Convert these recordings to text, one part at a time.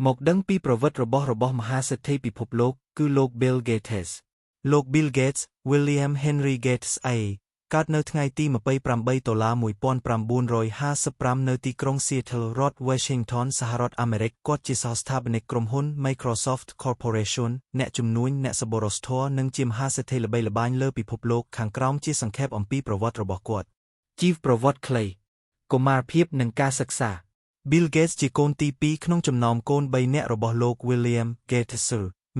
មកដឹងពីប្រវត្តិរបស់មហាសេដ្ឋីពិភពលោកគឺលោក Bill Gates លោក Bill Gates William Henry Gates កើតនៅថ្ងៃទី28 តុលា 1955 នៅទីក្រុង Seattle រដ្ឋ Washington សហរដ្ឋអាមេរិកគាត់ជាសហស្ថាបនិកក្រុមហ៊ុន Microsoft Corporation អ្នកជំនួញអ្នកសប្បុរសធម៌និងជាមហាសេដ្ឋីល្បីល្បាញលើពិភពលោកខាងក្រោមជាសង្ខេបអំពីប្រវត្តិរបស់គាត់ជីវប្រវត្តិខ្លីកុមារភាពនិងការសិក្សា Bill Gates ជាកូនទី2ក្នុងចំណោមកូន3នាក់របស់លោក William Gates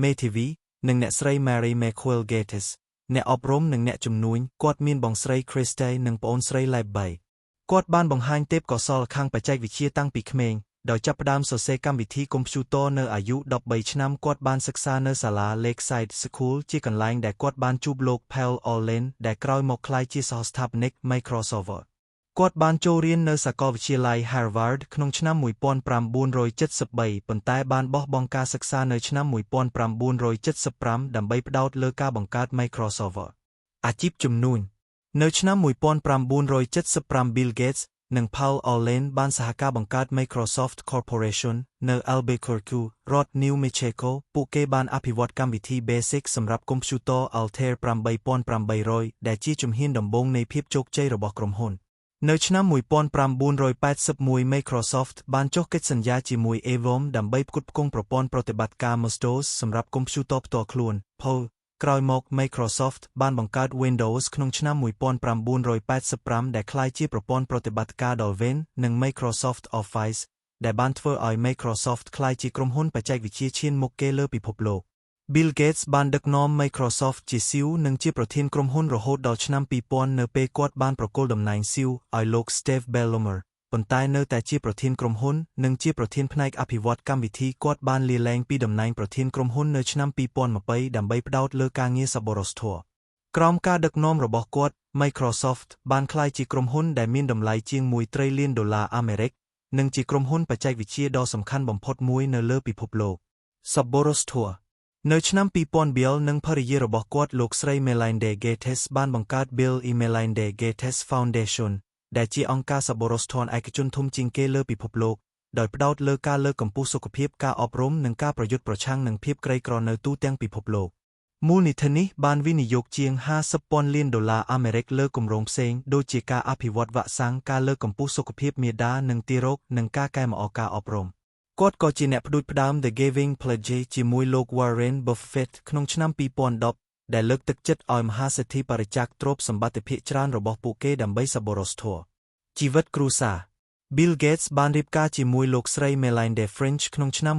មេធាវីនិងអ្នកស្រី Mary McQuill Gates អ្នកអប់រំនិងអ្នកជំនួញគាត់មានបងស្រី Christy និងប្អូនស្រី Libby គាត់បានបង្ហាញទេពកោសល្យខាងបច្ចេកវិទ្យាតាំងពីក្មេងដោយចាប់ផ្ដើមសរសេរកម្មវិធីកុំព្យូទ័រនៅអាយុ13ឆ្នាំគាត់បានសិក្សានៅសាលា Lakeside School ជាកន្លែងដែលគាត់បានជួបលោក Paul Allen ដែលក្រោយមកក្លាយជាសហស្ថាបនិក Microsoft គាត់បានចូលរៀននៅសាកលវិទ្យាល័យ Harvard ក្នុងឆ្នាំ 1973 ប៉ុន្តែបានបោះបង់ការសិក្សានៅឆ្នាំ 1975 ដើម្បីផ្ដោតលើការបង្កើត Microsoft អាជីពជំនួញនៅឆ្នាំ 1975 Bill Gates និង Paul Allen បានសហការបង្កើត Microsoft Corporation នៅ Albuquerque រដ្ឋ New Mexico ពួកគេបានអភិវឌ្ឍកម្មវិធី Basic សម្រាប់កុំព្យូទ័រ Altair 8800 ដែលជាជំហានដំបូងនៃភាពជោគជ័យរបស់ក្រុមហ៊ុននៅឆ្នាំ 1981 Microsoft បានចុះកិច្ចសន្យាជាមួយ Avon ដើម្បីផ្គត់ផ្គង់ប្រព័ន្ធប្រតិបត្តិការ MS-DOS សម្រាប់កុំព្យូទ័រផ្ទាល់ខ្លួន POS ក្រោយមក Microsoft បានបង្កើត Windows ក្នុងឆ្នាំ 1985 ដែលក្លាយជាប្រព័ន្ធប្រតិបត្តិការដ៏វែងនិង Microsoft Office ដែលបានធ្វើឲ្យ Microsoft ក្លាយជាក្រុមហ៊ុនបច្ចេកវិទ្យាឈានមុខគេលើពិភពលោក Bill Gates បានដឹកនាំ Microsoft ជា CEO និងជាប្រធានក្រុមហ៊ុនរហូតដល់ឆ្នាំ 2000 នៅពេលគាត់បានប្រគល់តំណែង CEO ឲ្យលោក Steve Ballmer ប៉ុន្តែនៅតែជាប្រធានក្រុមហ៊ុននិងជាប្រធានផ្នែកអភិវឌ្ឍកម្មវិធីគាត់បានលាលែងពីតំណែងប្រធានក្រុមហ៊ុននៅឆ្នាំ 2020 ដើម្បីផ្ដោតលើការងារសប្បុរសធម៌ក្រោមការដឹកនាំរបស់គាត់ Microsoft បានក្លាយជាក្រុមហ៊ុនដែលមានតម្លៃជាង$1 ត្រីលានអាមេរិកនិងជាក្រុមហ៊ុនបច្ចេកវិទ្យាដ៏សំខាន់បំផុតមួយនៅលើពិភពលោកសប្បុរសធម៌នៅឆ្នាំ 2000 Bill និងភរិយារបស់គាត់លោកស្រី Melinda Gates បានបង្កើត Bill & Melinda Gates Foundation ដែលជាអង្គការសប្បុរសធម៌ឯកជនធំជាងគេលើពិភពលោកដោយផ្ដោតលើការលើកកម្ពស់សុខភាពការអប់រំនិងការប្រយុទ្ធប្រឆាំងនឹងភាពក្រីក្រនៅទូទាំងពិភពលោកមូលនិធិនេះបានវិនិយោគជាង$50,000 លានអាមេរិកលើគម្រោងផ្សេងដូចជាការអភិវឌ្ឍវ៉ាក់សាំងការលើកកម្ពស់សុខភាពមាតានិងទារកនិងការកែលម្អការអប់រំគាត់ក៏ជាអ្នកផ្ដួចផ្ដើម The Giving Pledge ជាមួយលោក Warren Buffett ក្នុងឆ្នាំ 2010 ដែលលើកទឹកចិត្តឲ្យមហាសេដ្ឋីបរិច្ចាគទ្រព្យសម្បត្តិភាគច្រើនរបស់ពួកគេដើម្បីសប្បុរសធម៌ជីវិតគ្រួសារ Bill Gates បានរៀបការជាមួយលោកស្រី Melinda French ក្នុងឆ្នាំ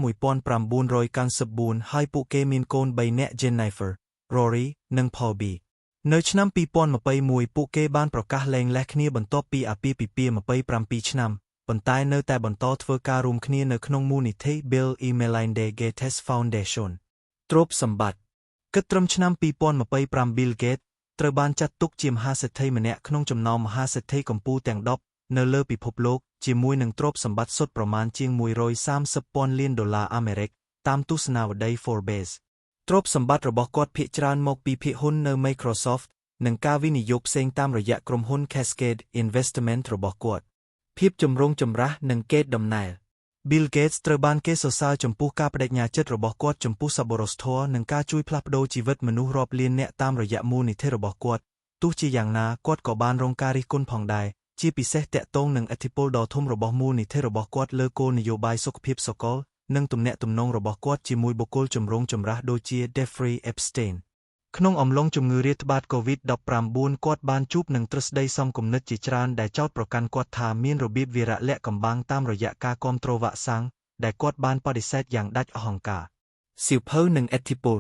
1994 ហើយពួកគេមានកូន3នាក់ Jennifer, Rory និង Paul B នៅឆ្នាំ 2021 ពួកគេបានប្រកាសលែងលះគ្នាបន្ទាប់ពីអាពាហ៍ពិពាហ៍27 ឆ្នាំប៉ុន្តែនៅតែបន្តធ្វើការរួមគ្នានៅក្នុងមូលនិធិ Bill & Melinda Gates Foundation ទ្រព្យសម្បត្តិគិតត្រឹមឆ្នាំ 2025 Bill Gates ត្រូវបានចាត់ទុកជាមហាសេដ្ឋីម្នាក់ក្នុងចំណោមមហាសេដ្ឋីកំពូលទាំង10នៅលើពិភពលោកជាមួយនឹងទ្រព្យសម្បត្តិសុទ្ធប្រមាណជាង$130,000 លានអាមេរិកតាមទស្សនាវដ្តី Forbes ទ្រព្យសម្បត្តិរបស់គាត់ភាគច្រើនមកពីភាគហ៊ុននៅ Microsoft និងការវិនិយោគផ្សេងតាមរយៈក្រុមហ៊ុន Cascade Investment របស់គាត់ភាពចម្រូងចម្រាសនិងកេរដំណែល Bill Gates ត្រូវបានគេសរសើរចំពោះការបដិញ្ញាចិត្តរបស់គាត់ចំពោះសប្បុរសធម៌និងការជួយផ្លាស់ប្ដូរជីវិតមនុស្សរាប់លាននាក់តាមរយៈមូលនិធិរបស់គាត់ទោះជាយ៉ាងណាគាត់ក៏បានរងការរិះគន់ផងដែរជាពិសេសទាក់ទងនឹងឥទ្ធិពលដ៏ធំរបស់មូលនិធិរបស់គាត់លើគោលនយោបាយសុខភាពសកលនិងទំនាក់ទំនងរបស់គាត់ជាមួយបុគ្គលចម្រូងចម្រាសដូចជា Jeffrey Epstein ក្នុងអំឡុងជំងឺរាតត្បាត COVID-19 គាត់បានជួបនឹងទ្រឹស្ដីសំគំនិតជាច្រើនដែលចោទប្រកាន់គាត់ថាមានរបៀបវារៈលាក់កំបាំងតាមរយៈការគាំទ្រវ៉ាក់សាំងដែលគាត់បានបដិសេធយ៉ាងដាច់អហង្ការសៀវភៅនិងឥទ្ធិពល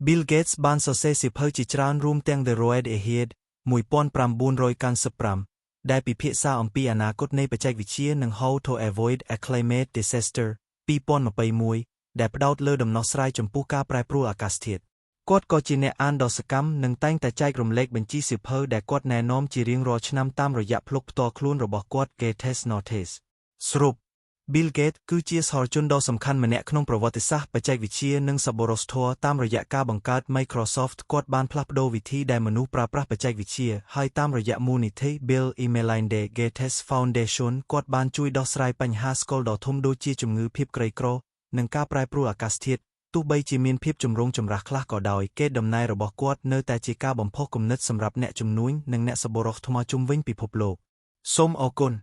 Bill Gates បានសរសេរសៀវភៅជាច្រើនរួមទាំង The Road Ahead 1995 ដែលពិភាក្សាអំពីអនាគតនៃបច្ចេកវិទ្យានិង How to Avoid a Climate Disaster 2021 ដែលផ្ដោតលើដំណោះស្រាយចំពោះការប្រែប្រួលអាកាសធាតុគាត់ក៏ជាអ្នកអានដ៏សកម្មនិងតែងតែចែករំលែកបញ្ជីសៀវភៅដែលគាត់ណែនាំជារៀងរាល់ឆ្នាំតាមរយៈភ្លុកផ្ទាល់ខ្លួនរបស់គាត់ Gates Notes សរុប Bill Gates គឺជាសហជនដ៏សំខាន់ម្នាក់ក្នុងប្រវត្តិសាស្ត្របច្ចេកវិទ្យានិងសប្បុរសធម៌តាមរយៈការបង្កើត Microsoft គាត់បានផ្លាស់ប្ដូរវិធីដែលមនុស្សប្រើប្រាស់បច្ចេកវិទ្យាហើយតាមរយៈមូលនិធិ Bill & Melinda Gates Foundation គាត់បានជួយដោះស្រាយបញ្ហាស្កលដ៏ធំដូចជាជំងឺភាពក្រីក្រ និងការប្រែប្រួលអាកាសធាតុទោះបីជាមានភាពចម្រូងចម្រាសខ្លះក៏ដោយគេដំណើររបស់គាត់នៅតែជាការបំផុសគំនិតសម្រាប់អ្នកជំនួញនិងអ្នកសប្បុរសថ្មជុំវិញពិភពលោកសូមអរគុណ